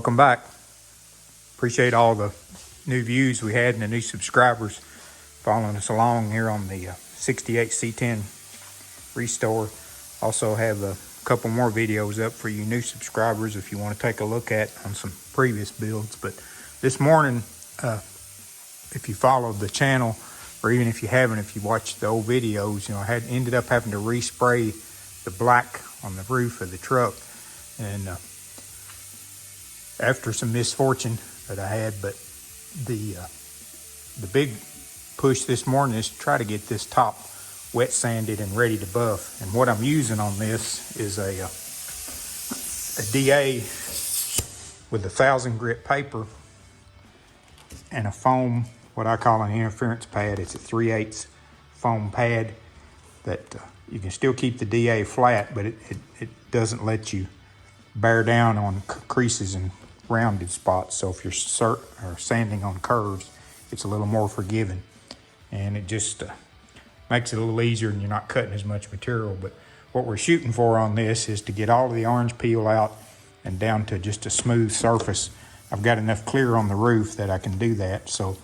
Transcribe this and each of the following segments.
Welcome back. Appreciate all the new views we had and the new subscribers following us along here on the 68 C10 Restore. Also have a couple more videos up for you new subscribers if you want to take a look at on some previous builds. But this morning, if you followed the channel, or even if you haven't, if you watched the old videos, you know, I ended up having to respray the black on the roof of the truck. And after some misfortune that I had, but the big push this morning is to try to get this top wet sanded and ready to buff. And what I'm using on this is a DA with 1,000 grit paper and a foam, what I call an interference pad. It's a 3/8 foam pad that you can still keep the DA flat, but it doesn't let you bear down on creases and rounded spots. So if you're sanding on curves, it's a little more forgiving, and it just makes it a little easier, and you're not cutting as much material. But what we're shooting for on this is to get all of the orange peel out and down to just a smooth surface. I've got enough clear on the roof that I can do that. So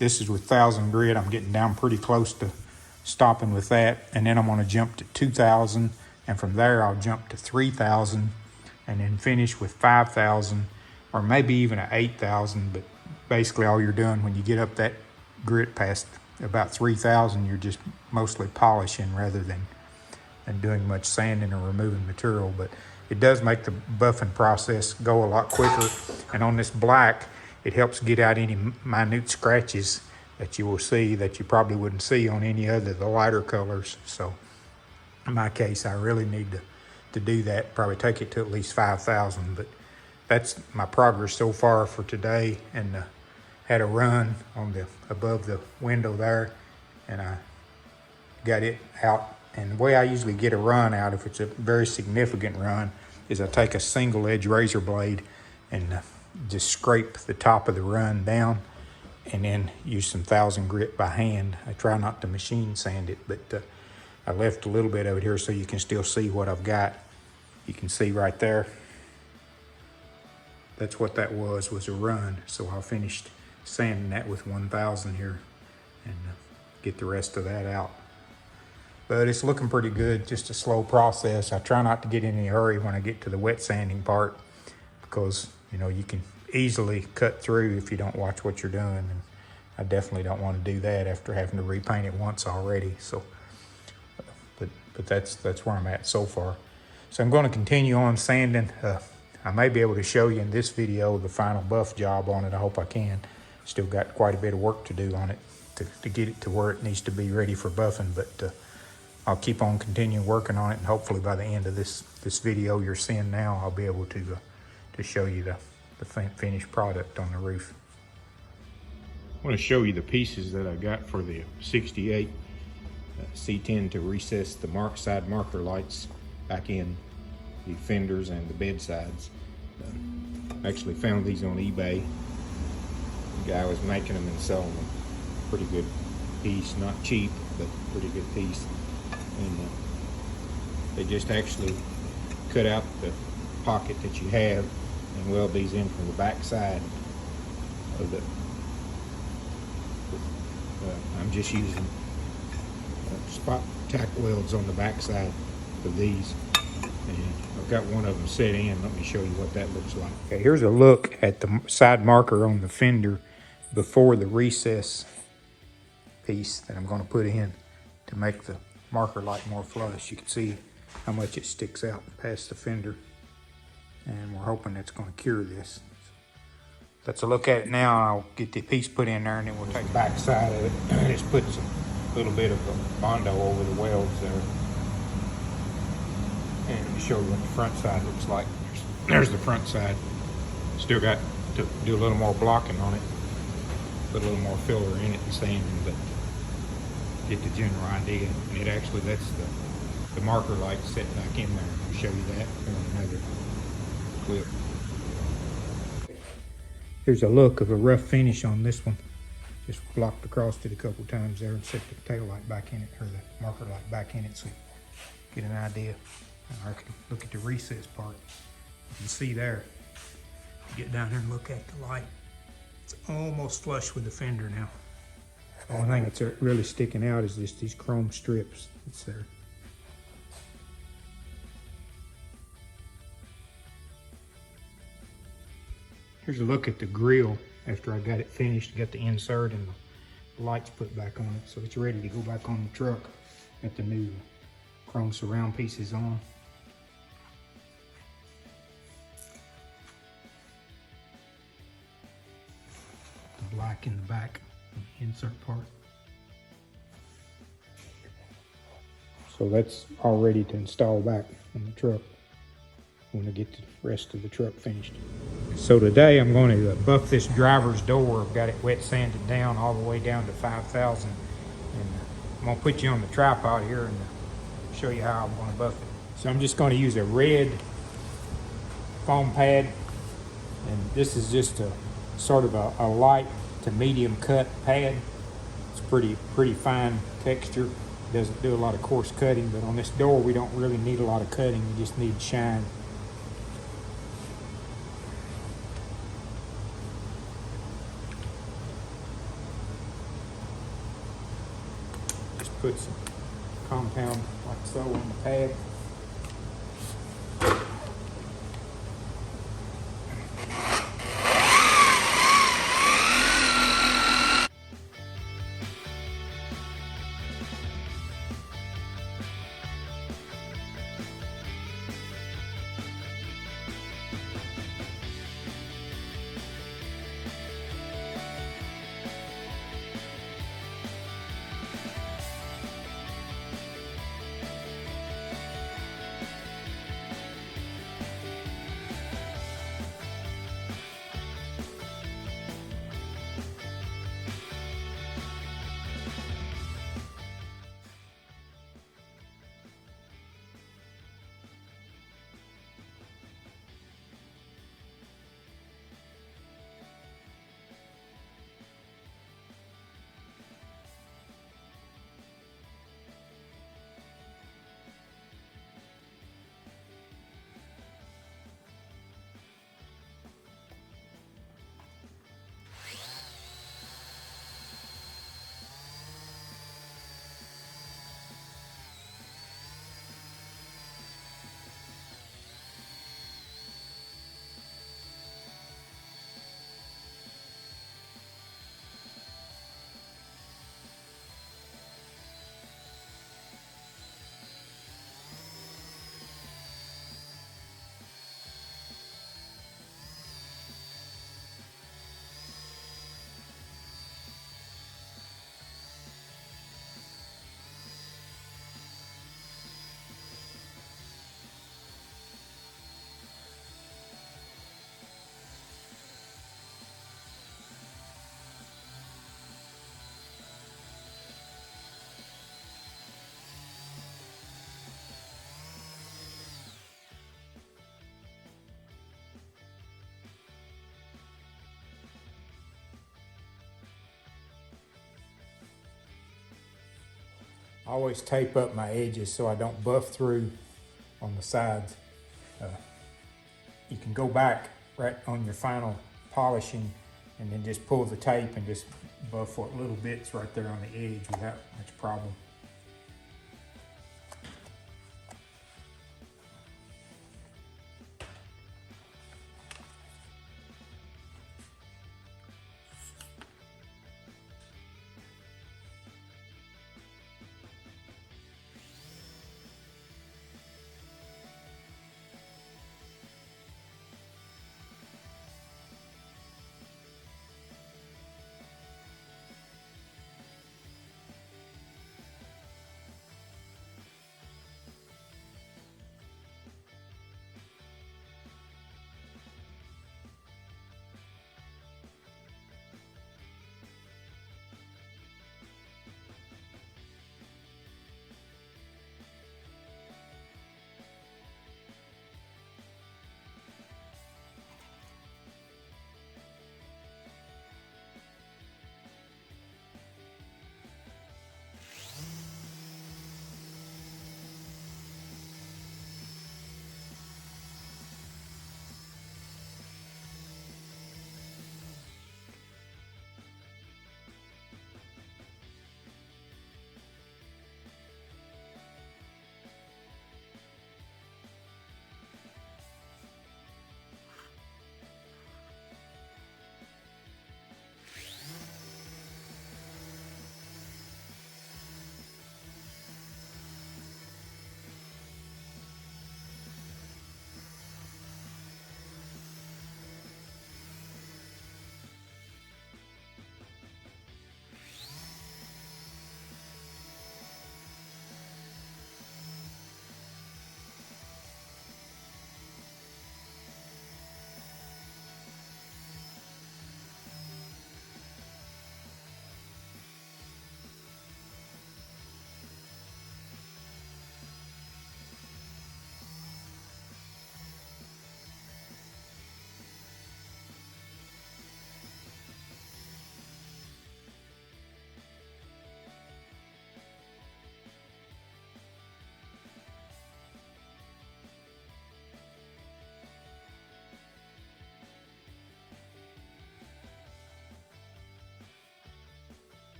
this is with 1,000 grit. I'm getting down pretty close to stopping with that, and then I'm going to jump to 2,000, and from there I'll jump to 3,000, and then finish with 5,000, or maybe even an 8,000. But basically all you're doing when you get up that grit past about 3,000, you're just mostly polishing rather than doing much sanding or removing material. But it does make the buffing process go a lot quicker, and on this black it helps get out any minute scratches that you will see that you probably wouldn't see on any other of the lighter colors. So in my case, I really need to do that, probably take it to at least 5,000. But that's my progress so far for today. And had a run on the above the window there, and I got it out. And the way I usually get a run out, if it's a very significant run, is I take a single edge razor blade and just scrape the top of the run down, and then use some 1,000 grit by hand. I try not to machine sand it, but I left a little bit of it here so you can still see what I've got. You can see right there, that's what that was a run. So I finished sanding that with 1,000 here, and get the rest of that out. But it's looking pretty good, just a slow process. I try not to get in any hurry when I get to the wet sanding part, because you know, you can easily cut through if you don't watch what you're doing. And I definitely don't want to do that after having to repaint it once already. So, but that's where I'm at so far. So I'm going to continue on sanding. I may be able to show you in this video the final buff job on it. I hope I can. Still got quite a bit of work to do on it to get it to where it needs to be ready for buffing. But I'll keep on continuing working on it, and hopefully by the end of this video you're seeing now, I'll be able to show you the finished product on the roof. I want to show you the pieces that I got for the 68 C10 to recess the side marker lights back in the fenders and the bed sides. I actually found these on eBay. The guy was making them and selling them. Pretty good piece, not cheap, but pretty good piece. And they just actually cut out the pocket that you have and weld these in from the back side of the I'm just using spot tack welds on the back side of these, and I've got one of them set in. Let me show you what that looks like. Okay, here's a look at the side marker on the fender before the recess piece that I'm going to put in to make the marker light more flush. You can see how much it sticks out past the fender, and we're hoping that's going to cure this. Let's look at it now. I'll get the piece put in there, and then we'll take the back side of it. Just put some little bit of a Bondo over the welds there, and let me show you what the front side looks like. There's the front side. Still got to do a little more blocking on it, put a little more filler in it and sanding, but get the general idea. And it actually, that's the marker light set back in there. I'll show you that in another clip. Here's a look of a rough finish on this one. Just blocked across it a couple times there and set the tail light back in it, or the marker light back in it, so you get an idea. I can look at the recess part. You can see there, Get down here and look at the light. It's almost flush with the fender now. The only thing that's really sticking out is just these chrome strips that's there. Here's a look at the grill after I got it finished, got the insert and the lights put back on it. So it's ready to go back on the truck. Got the new chrome surround pieces on. The black in the back, the insert part. So that's all ready to install back on the truck when I get the rest of the truck finished. So today I'm going to buff this driver's door. I've got it wet sanded down all the way down to 5,000. And I'm going to put you on the tripod here and show you how I'm going to buff it. So I'm just going to use a red foam pad. And this is just a sort of a light to medium cut pad. It's pretty fine texture. Doesn't do a lot of coarse cutting, but on this door we don't really need a lot of cutting, we just need shine. Just put some compound like so on the pad. I always tape up my edges so I don't buff through on the sides. You can go back right on your final polishing and then just pull the tape and just buff what little bits right there on the edge without much problem.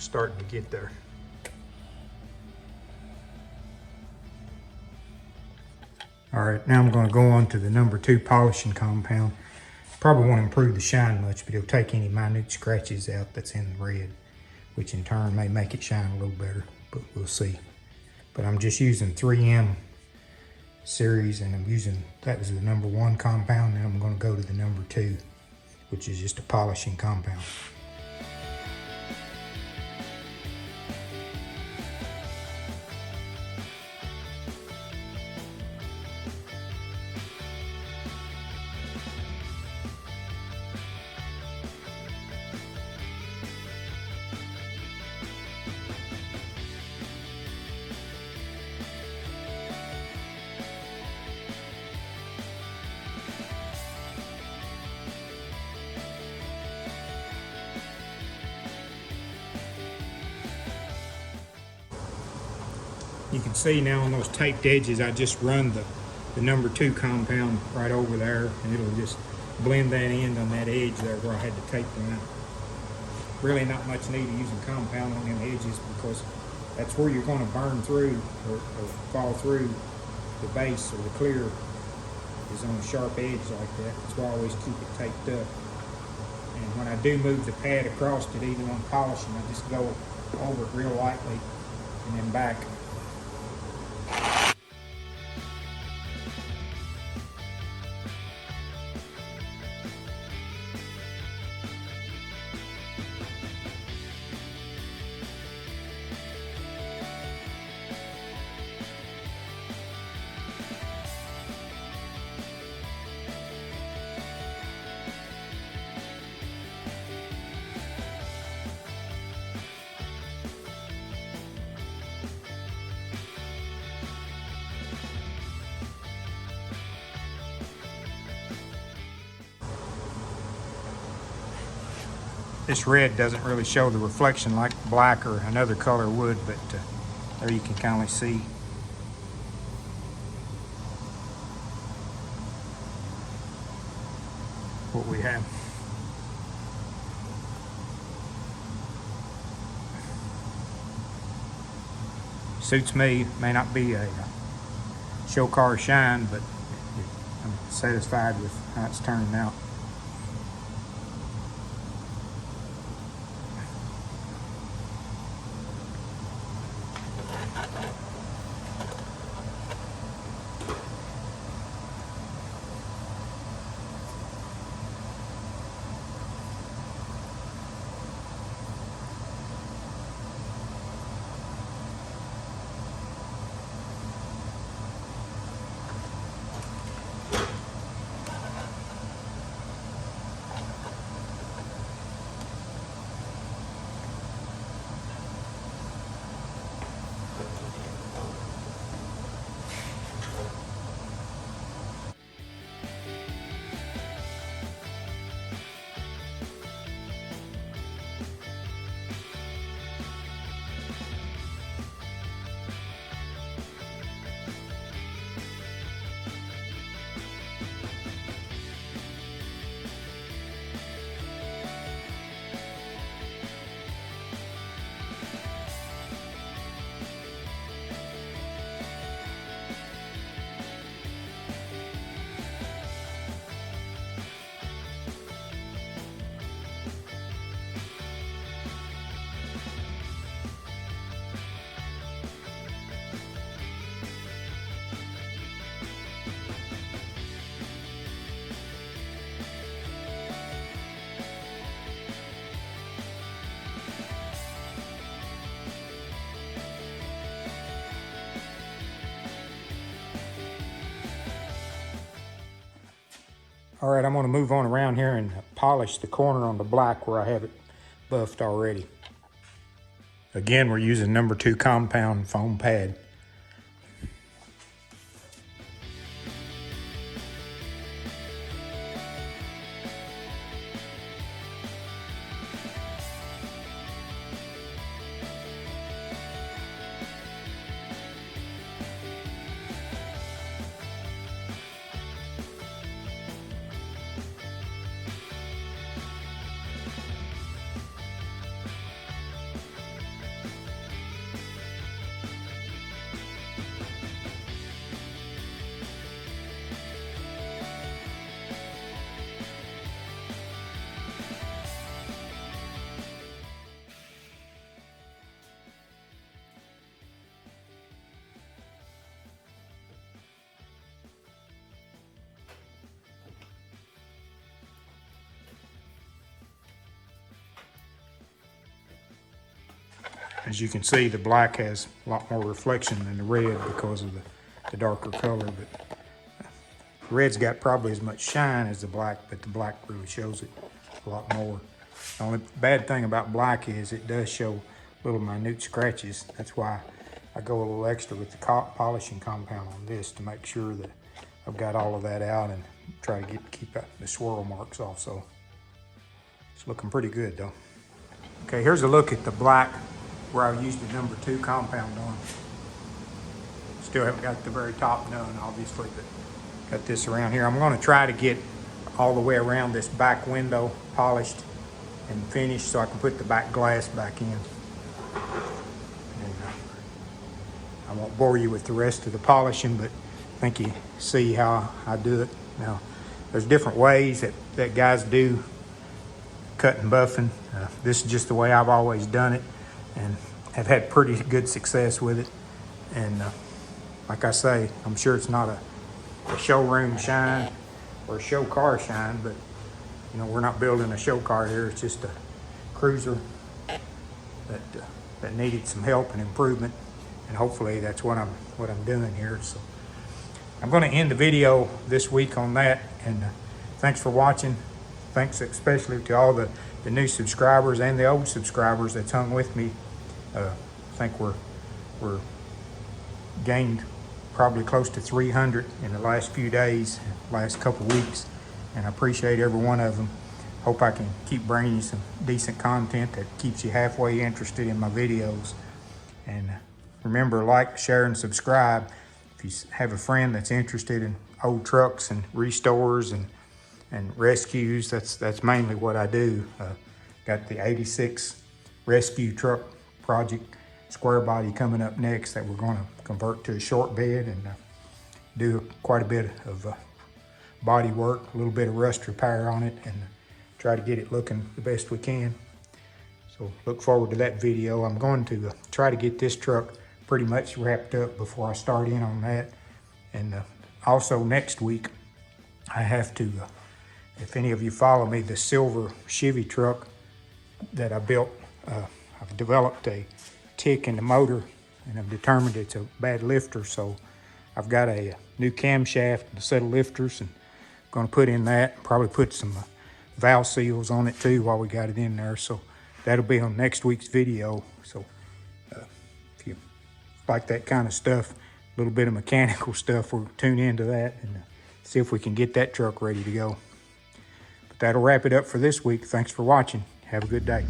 Starting to get there. All right, now I'm going to go on to the number 2 polishing compound. Probably won't improve the shine much, but it'll take any minute scratches out that's in the red, which in turn may make it shine a little better, but we'll see. But I'm just using 3M series, and that was the number 1 compound, and I'm going to go to the number 2, which is just a polishing compound. You can see now on those taped edges, I just run the number 2 compound right over there, and it'll just blend that end on that edge there where I had the tape line. Really not much need of using compound on them edges, because that's where you're going to burn through or fall through the base, or the clear is on a sharp edge like that. That's why I always keep it taped up. And when I do move the pad across it, even on polishing, I just go over it real lightly and then back. This red doesn't really show the reflection like black or another color would, but there you can kind of see. What we have. Suits me. May not be a show car shine, but I'm satisfied with how it's turning out. All right, I'm going to move on around here and polish the corner on the black where I have it buffed already. Again, we're using number 2 compound foam pad. as you can see, the black has a lot more reflection than the red because of the darker color. But the red's got probably as much shine as the black, but the black really shows it a lot more. The only bad thing about black is it does show little minute scratches. That's why I go a little extra with the polishing compound on this to make sure that I've got all of that out and try to keep the swirl marks off. So it's looking pretty good though. Okay, here's a look at the black where I used the number 2 compound on. Still haven't got the very top done, obviously, but got this around here. I'm going to try to get all the way around this back window polished and finished so I can put the back glass back in. And, I won't bore you with the rest of the polishing, but I think you see how I do it. Now, there's different ways that guys do cut and buffing. This is just the way I've always done it, and have had pretty good success with it. And like I say, I'm sure it's not a showroom shine or a show car shine, but you know, we're not building a show car here. It's just a cruiser that needed some help and improvement, and hopefully that's what I'm doing here. So I'm going to end the video this week on that, and thanks for watching. Thanks especially to all the new subscribers and the old subscribers that's hung with me. I think we're gained probably close to 300 in the last few days, last couple weeks, and I appreciate every one of them. Hope I can keep bringing you some decent content that keeps you halfway interested in my videos. And remember, like, share, and subscribe. If you have a friend that's interested in old trucks and restores and rescues, that's mainly what I do. Got the 86 rescue truck project square body coming up next that we're going to convert to a short bed and do quite a bit of body work, a little bit of rust repair on it, and try to get it looking the best we can. So look forward to that video. I'm going to try to get this truck pretty much wrapped up before I start in on that. And also next week, I have to, if any of you follow me, the silver Chevy truck that I built, I've developed a tick in the motor, and I've determined it's a bad lifter. So I've got a new camshaft and a set of lifters, and I'm going to put in that, probably put some valve seals on it too while we got it in there. So that'll be on next week's video. So if you like that kind of stuff, a little bit of mechanical stuff, we'll tune into that and see if we can get that truck ready to go. But that'll wrap it up for this week. Thanks for watching. Have a good day.